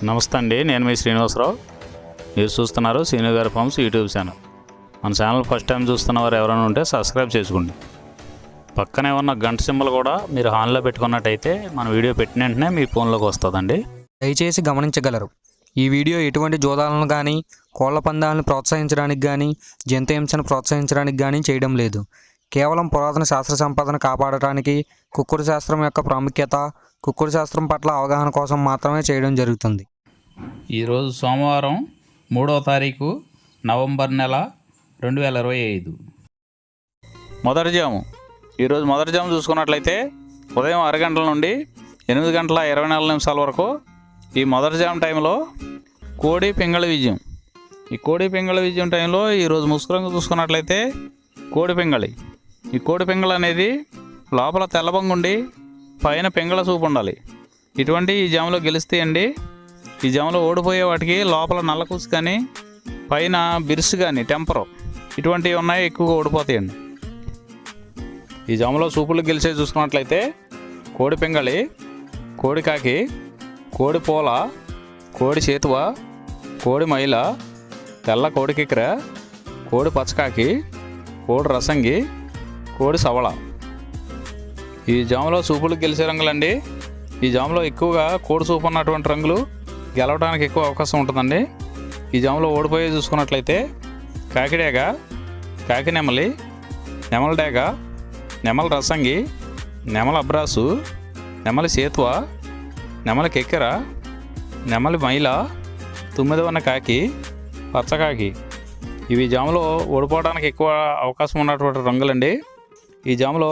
నమస్తే అండి, నేను మీ శ్రీనివాసరావు. మీరు చూస్తున్నారు శ్రీను గారి ఫార్మ్స్ యూట్యూబ్ ఛానల్. మన ఛానల్ ఫస్ట్ టైం చూస్తున్న వారు ఎవరైనా ఉంటే సబ్స్క్రైబ్ చేసుకోండి. పక్కనే ఉన్న గంట సింబల్ కూడా మీరు ఆన్లో పెట్టుకున్నట్టయితే మన వీడియో పెట్టిన వెంటనే మీ ఫోన్లోకి వస్తుందండి. దయచేసి గమనించగలరు, ఈ వీడియో ఎటువంటి జోదాలను కానీ కోళ్ల పందాలను ప్రోత్సహించడానికి కానీ జంతు హింసను ప్రోత్సహించడానికి కానీ చేయడం లేదు. కేవలం పురాతన శాస్త్ర సంపదను కాపాడటానికి, కుక్కుడు శాస్త్రం యొక్క ప్రాముఖ్యత, కుక్కుడు శాస్త్రం పట్ల అవగాహన కోసం మాత్రమే చేయడం జరుగుతుంది. ఈరోజు సోమవారం 3వ తారీఖు నవంబర్ నెల 2025. మొదటి జాము. ఈరోజు మొదటి జాము చూసుకున్నట్లయితే ఉదయం 6 గంటల నుండి 8 గంటల 24 నిమిషాల వరకు ఈ మొదటి జాము టైంలో కోడి పింగళ విజయం. ఈ కోడి పింగళ విజయం టైంలో ఈరోజు ముసుకురంగు చూసుకున్నట్లయితే కోడి పింగళి. ఈ కోడి పింగళ అనేది లోపల తెల్లబంగుండి పైన పింగళ చూపు ఉండాలి. ఇటువంటి ఈ జాములో గెలుస్తాయండి. ఈ జాములో ఓడిపోయే వాటికి లోపల నల్లకూసు కానీ పైన బిరుసు కానీ టెంపరు ఇటువంటివి ఉన్నాయి, ఎక్కువగా ఓడిపోతాయండి. ఈ జాములో సూపులు గెలిచే చూసుకున్నట్లయితే కోడి పింగళి, కోడి కాకి, కోడి పోల, కోడి చేతువ, కోడి మైల, తెల్ల కోడి కిక్కెర, కోడి పచ్చకాకి, కోడి రసంగి, కోడి సవళ. ఈ జాములో సూపులు గెలిచే రంగులండి. ఈ జాములో ఎక్కువగా కోడి సూపు ఉన్నటువంటి రంగులు గెలవడానికి ఎక్కువ అవకాశం ఉంటుందండి. ఈ జాములో ఓడిపోయే చూసుకున్నట్లయితే కాకిడేగ, కాకి నెమలి, నెమల డేగ, నెమల రసంగి, నెమల అబ్రాసు, నెమలి సేతువ, నెమలి కెక్కెర, నెమలి మైల, 9వ కాకి, పచ్చకాకి. ఇవి జాములో ఓడిపోవడానికి ఎక్కువ అవకాశం ఉన్నటువంటి రంగులండి. ఈ జాములో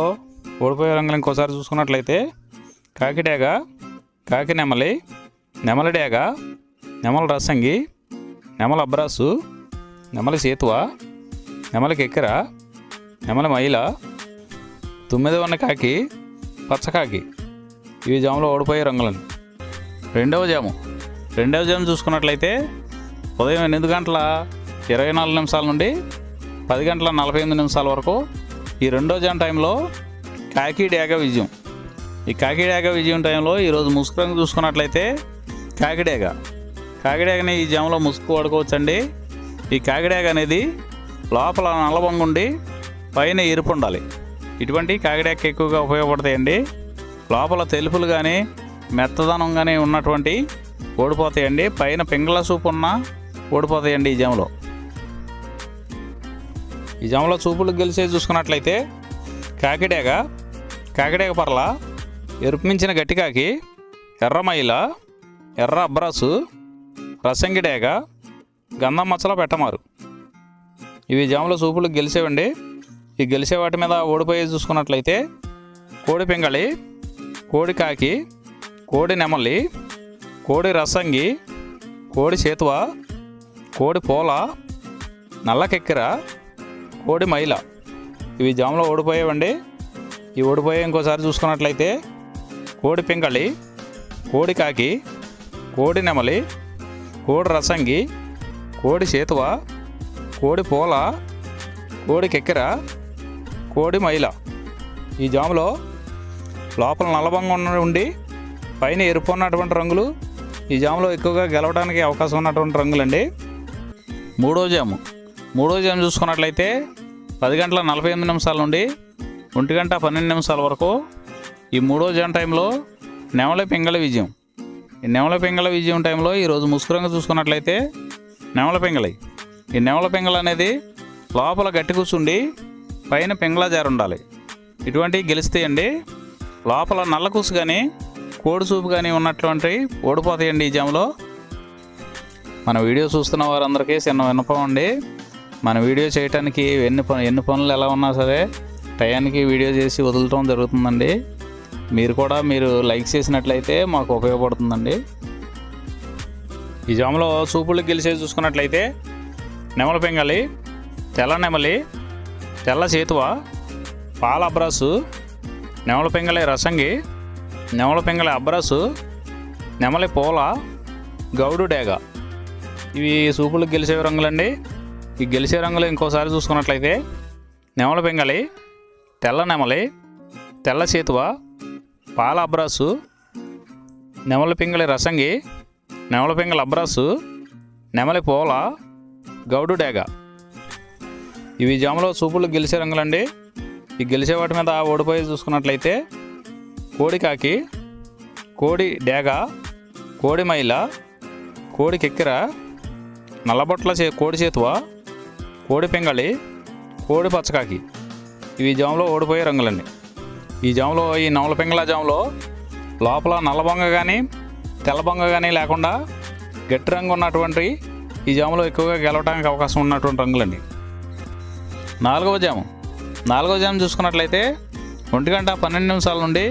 ఓడిపోయే రంగులు ఇంకోసారి చూసుకున్నట్లయితే కాకిడేగ, కాకి నెమలి, నెమలి డేగ, నెమల రసంగి, నెమల అబ్రాసు, నెమలి సేతువ, నెమలి కెక్కెర, నెమలి మైల, 9వ కాకి, పచ్చకాకి. ఇవి జాములో ఓడిపోయే రంగులండి. రెండవ జాము చూసుకున్నట్లయితే ఉదయం 8 గంటల 24 నిమిషాల నుండి 10 గంటల 48 నిమిషాల వరకు ఈ రెండో జాము టైంలో కాకి డేగ విజయం. ఈ కాకి డేగ విజయం టైంలో ఈరోజు ముసుగు రంగు చూసుకున్నట్లయితే కాకిడేగని ఈ జాములో ముసుగు వాడుకోవచ్చండి. ఈ కాకిడేగ అనేది లోపల నల్లబొంగుండి పైన ఎరుపు ఉండాలి. ఇటువంటి కాకిడేగ ఎక్కువగా ఉపయోగపడతాయండి. లోపల తెలుపులు కానీ మెత్తదనం కానీ ఉన్నటువంటి ఓడిపోతాయండి. పైన పింగళ సూపు ఉన్న ఓడిపోతాయండి. ఈ జాములో చూపులు గెలిచే చూసుకున్నట్లయితే కాకిడేగ పర్ల, ఎరుపు మించిన గట్టికాకి, ఎర్ర మైల, ఎర్ర అబ్రాసు, రసంగి డేగ, గంధం మచ్చల పెట్టమారు. ఇవి జాములో చూపులు గెలిచేవండి. ఈ గెలిచే వాటి మీద ఓడిపోయి చూసుకున్నట్లయితే కోడి పింగళి, కోడి కాకి, కోడి నెమలి, కోడి రసంగి, కోడి చేతువ, కోడి పోల, నల్ల కెక్కెర, కోడి మైల. ఇవి జాములో ఓడిపోయేవండి. ఈ ఓడిపోయే ఇంకోసారి చూసుకున్నట్లయితే కోడి పింగళి, కోడి కాకి, కోడి నెమలి, కోడి రసంగి, కోడి చేతువ, కోడి పోల, కోడి కెక్కెర, కోడి మైల. ఈ జాములో లోపల నల్లబంగా ఉండి పైన ఎరుపు ఉన్నటువంటి రంగులు ఈ జాములో ఎక్కువగా గెలవడానికి అవకాశం ఉన్నటువంటి రంగులండి. మూడో జాము చూసుకున్నట్లయితే 10 గంటల 48 నిమిషాల నుండి 1 గంట 12 నిమిషాల వరకు ఈ మూడో జాము టైంలో నెమలి పింగళ విజయం. ఈ నెమలి పింగళ విజయం టైంలో ఈరోజు ముసుగురంగా చూసుకున్నట్లయితే నెమల పింగళి. ఈ నెమల పింగళ అనేది లోపల గట్టి కూర్చుండి పైన పింగళ జారు ఉండాలి. ఇటువంటివి గెలుస్తాయండి. లోపల నల్ల కూసు కానీ కోడి చూపు కానీ ఉన్నటువంటి ఓడిపోతాయండి. ఈ జాములో మన వీడియో చూస్తున్న వారందరికీ చిన్న విన్నపం అండి. మన వీడియో చేయడానికి ఎన్ని పనులు ఎలా ఉన్నా సరే టయానికి వీడియో చేసి వదలటం జరుగుతుందండి. మీరు లైక్ చేసినట్లయితే మాకు ఉపయోగపడుతుందండి. ఈ జాములో చూపులు గెలిచేసి చూసుకున్నట్లయితే నెమల పింగళి, తెల్ల నెమలి, తెల్ల చేతువ, పాల అబ్రాసు, నెమల పింగళి రసంగి, నెమల పింగళి అబ్రాసు, నెమలి పోల, గౌడు డేగ. ఇవి సూపులు గెలిచే రంగులండి. ఈ గెలిచే రంగులు ఇంకోసారి చూసుకున్నట్లయితే నెమల పింగళి, తెల్ల నెమలి, తెల్ల చేతువ, పాల అబ్రాసు, నెమల పింగళి రసంగి, నెమల పింగళ అబ్రాసు, నెమలి పోల, గౌడు డేగ. ఇవి జాములో సూపులు గెలిచే రంగులండి. ఈ గెలిచే వాటి మీద ఓడిపోయి చూసుకున్నట్లయితే కోడి కాకి, కోడి డేగ, కోడి మైల, కోడి కెక్కిర, నల్లబొట్ల కోడి చేతువ, కోడి పింగళి, కోడి పచ్చకాకి. ఇవి జాములో ఓడిపోయే రంగులండి. ఈ జాములో ఈ నెమల పింగళ జాములో లోపల నల్లబొంగ కానీ తెల్లబొంగ కానీ లేకుండా గట్టి రంగు ఉన్నటువంటి ఈ జాములో ఎక్కువగా గెలవడానికి అవకాశం ఉన్నటువంటి రంగులండి. నాలుగవ జాము చూసుకున్నట్లయితే 1:12 నుండి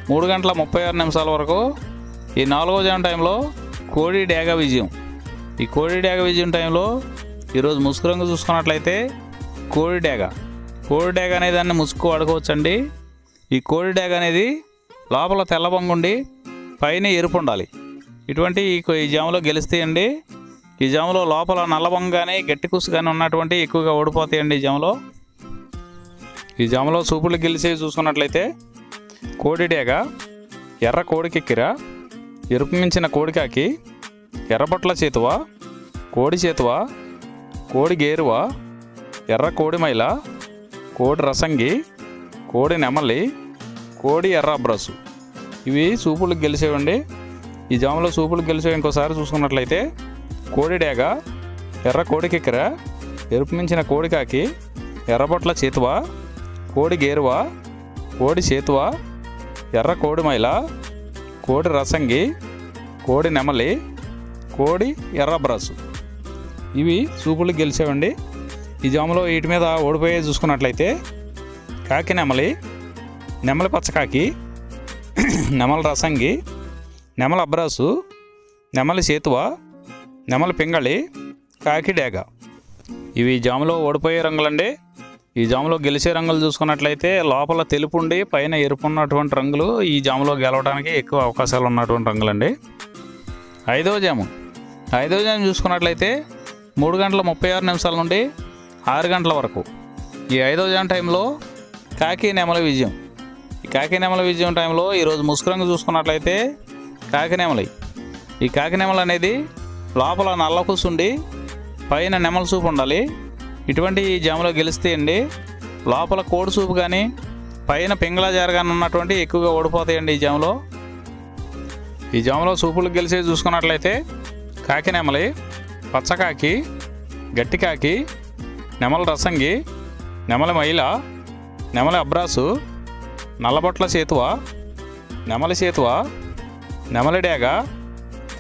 3:36 వరకు ఈ 4వ జాము టైంలో కోడి డేగ విజయం. ఈ కోడి డేగ విజయం టైంలో ఈరోజు ముసుగు రంగు చూసుకున్నట్లయితే కోడి డేగ అనే దాన్ని ముసుగు వాడుకోవచ్చండి. ఈ కోడి డేగ అనేది లోపల తెల్లబొంగు ఉండి పైన ఎరుపు ఉండాలి. ఇటువంటి ఈ జాములో గెలుస్తాయండి. ఈ జాములో లోపల నల్లబొంగ కానీ గట్టి కుసు కానీ ఉన్నటువంటి ఎక్కువగా ఓడిపోతాయండి. ఈ జాములో సూపులు గెలిచేవి చూసుకున్నట్లయితే కోడి డేగ, ఎర్ర కోడి కెక్కిర, ఎరుపు మించిన కోడి కాకి, ఎర్రబొట్ల చేతువ, కోడి చేతువ, కోడి గేరువ, ఎర్ర కోడి మైల, కోడి రసంగి, కోడి నెమలి, కోడి ఎర్ర అబ్రాసు. ఇవి సూపులు గెలిచేవండి. ఈ జాములో సూపులు గెలిచేవి ఇంకోసారి చూసుకున్నట్లయితే కోడి డేగ, ఎర్ర కోడి కెక్కిర, ఎరుపు మించిన కోడి కాకి, ఎర్రబొట్ల చేతువ, కోడి గేరువ, కోడి చేతువ, ఎర్ర కోడి మైల, కోడి రసంగి, కోడి నెమలి, కోడి ఎర్ర అబ్రాసు. ఇవి సూపులు గెలిచేవండి. ఈ జాములో వీటి మీద ఓడిపోయే చూసుకున్నట్లయితే కాకి నెమలి, నెమలి పచ్చకాకి, నెమలి రసంగి, నెమలి అబ్రాసు, నెమలి చేతువ, నెమలి పింగళి, కాకి డేగ. ఇవి జాములో ఓడిపోయే రంగులండి. ఈ జాములో గెలిచే రంగులు చూసుకున్నట్లయితే లోపల తెలుపు ఉండి పైన ఎరుపు ఉన్నటువంటి రంగులు ఈ జాములో గెలవడానికి ఎక్కువ అవకాశాలు ఉన్నటువంటి రంగులండి. ఐదవ జాము చూసుకున్నట్లయితే 3:36 నుండి 6 గంటల వరకు ఈ 5వ జాము టైంలో కాకి నెమలి విజయం. ఈ కాకి నెమలి విజయం టైంలో ఈరోజు ముసుగు రంగు చూసుకున్నట్లయితే కాకి నెమలి. ఈ కాకి నెమలి అనేది లోపల నల్ల కూసుండి పైన నెమల సూపు ఉండాలి. ఇటువంటి ఈ జాములో గెలుస్తాయండి. లోపల కోడి సూపు కానీ పైన పింగళ జార కానీ ఉన్నటువంటి ఎక్కువగా ఓడిపోతాయండి. ఈ జాములో సూపులు గెలిచేవి చూసుకున్నట్లయితే కాకి నెమలి, పచ్చకాకి, గట్టి కాకి, నెమలి రసంగి, నెమలి మైల, నెమలి అబ్రాసు, నల్లబొట్ల చేతువ, నెమలి చేతువ, నెమలి డేగ,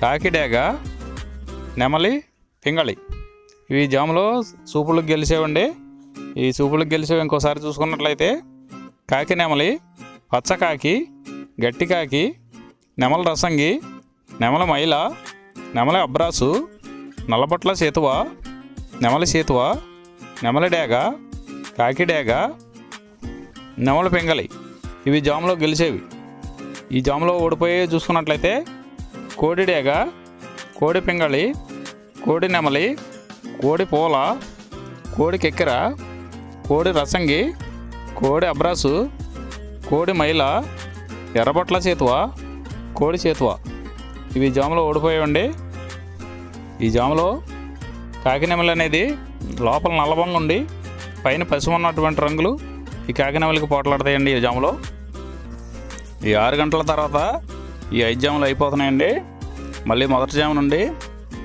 కాకి డేగ, నెమలి పింగళి. ఇవి జాములో సూపులకు గెలిచేవండి. ఈ సూపులకు గెలిచేవి ఇంకోసారి చూసుకున్నట్లయితే కాకి నెమలి, పచ్చకాకి, గట్టి కాకి, నెమలి రసంగి, నెమలి మైల, నెమలి అబ్రాసు, నల్లబొట్ల చేతువ, నెమలి చేతువ, నెమలి డేగ, కాకి డేగ, నెమలి పింగళి. ఇవి జాములో గెలిచేవి. ఈ జాములో ఓడిపోయే చూసుకున్నట్లయితే కోడి డేగ, కోడి పింగళి, కోడి నెమలి, కోడి పోల, కోడి కెక్కిర, కోడి రసంగి, కోడి అబ్రాసు, కోడి మైల, ఎర్రబొట్ల చేతువ, కోడి చేతువ. ఇవి జాములో ఓడిపోయాయండి. ఈ జాములో కాకి నెమలి అనేది లోపల నల్లబొంగ ఉండి పైన పసుపు ఉన్నటువంటి రంగులు ఈ కాకి నెమలికి పోట్లాడతాయండి. ఈ జాములో ఈ 6 గంటల తర్వాత ఈ 5 జాములు అయిపోతున్నాయండి. మళ్ళీ మొదటి జాము నుండి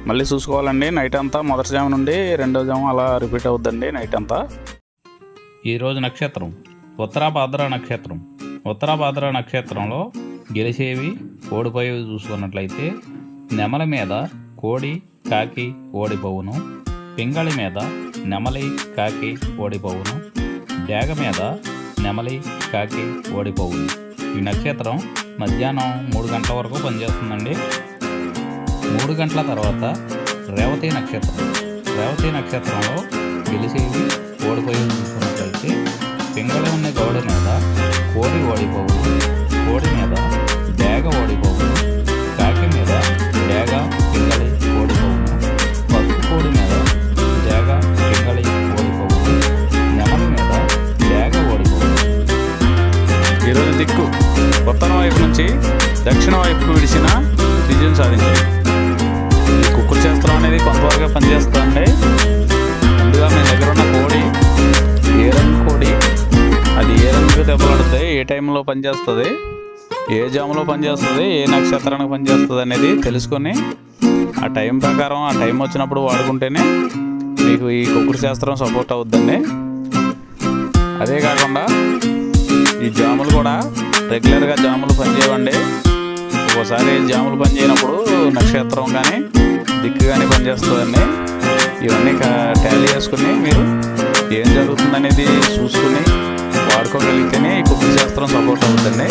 మళ్ళీ చూసుకోవాలండి. నైట్ అంతా మొదటి జాము నుండి 2వ జాము అలా రిపీట్ అవుద్దండి నైట్ అంతా. ఈరోజు నక్షత్రం ఉత్తరాభాద్ర నక్షత్రం. ఉత్తరాభాద్ర నక్షత్రంలో గెలిచేవి ఓడిపోయేవి చూసుకున్నట్లయితే నెమలి మీద కోడి కాకి ఓడిపోవును, పింగళి మీద నెమలి కాకి ఓడిపోవును, డేగ మీద నెమలి కాకి ఓడిపోవును. ఈ నక్షత్రం మధ్యాహ్నం 3 గంటల వరకు పనిచేస్తుందండి. 3 గంటల తర్వాత రేవతి నక్షత్రం. రేవతి నక్షత్రంలో గెలిచేవి ఓడిపోయేవి చూసుకున్నట్లయితే పింగళి ఉన్న గౌడ మీద కోడి ఓడిపోవును, కోడి మీద డేగ ఓడిపోవును, కాకి మీద డేగ పింగళి ఓడిపోవును, పసుపు కోడి మీద డేగ పింగళి ఓడిపోవును, నెమలి మీద డేగ ఓడిపోవును. ఈరోజు దిక్కు ఉత్తరం వైపు నుంచి దక్షిణ వైపుకు విడిచిన విజయం సాధించింది. అనేది కొంతవరకు పనిచేస్తుందండి. ముందుగా మీ దగ్గర ఉన్న కోడి ఏ రంగు కోడి, అది ఏ రంగుకి దెబ్బలాడుతాయి, ఏ టైంలో పనిచేస్తుంది, ఏ జాములో పనిచేస్తుంది, ఏ నక్షత్రానికి పనిచేస్తుంది అనేది తెలుసుకొని ఆ టైం ప్రకారం ఆ టైం వచ్చినప్పుడు వాడుకుంటేనే మీకు ఈ కుక్కుడు శాస్త్రం సపోర్ట్ అవుద్దండి. అదే కాకుండా ఈ జాములు కూడా రెగ్యులర్గా జాములు పనిచేయవండి. ఒక్కోసారి జాములు పనిచేయనప్పుడు నక్షత్రం కానీ దిక్కు కానీ పనిచేస్తుందండి. ఇవన్నీ టాలీ చేసుకుని మీరు ఏం జరుగుతుందనేది చూసుకుని వాడుకోగలిగితేనే ఈ కుక్కుడు శాస్త్రం సపోర్ట్ అవుతుందండి.